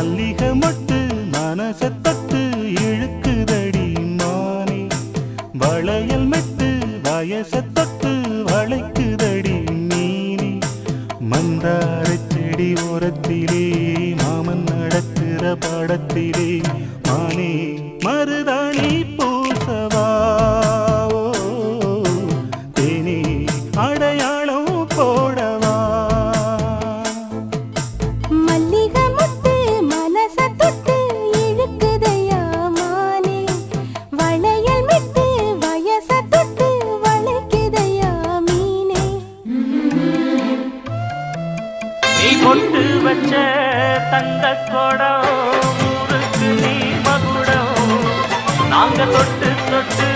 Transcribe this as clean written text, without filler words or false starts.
மல்லிகை மொட்டு மனச தொட்டு இழுக்குதடி மானே வளையல் மெட்டு வயச தொட்டு வளைக்குதடி மீனே மந்தார செடி ஓரத்திலே மாமன் நடக்கிற படத்திலே மானே மருதாணி பூசவா தேனே அடையாளம் போடவா மல்லிகை முட்டு மனச தொட்டு இழுக்குதையா மானே வளையல் மிட்டு வயச தொட்டு வளைக்குதையா மீனே நீ கொண்டு வச்ச தங்க கொடம் ஊருக்கு நீ மகுடம் நாங்க தொட்டு தொட்டு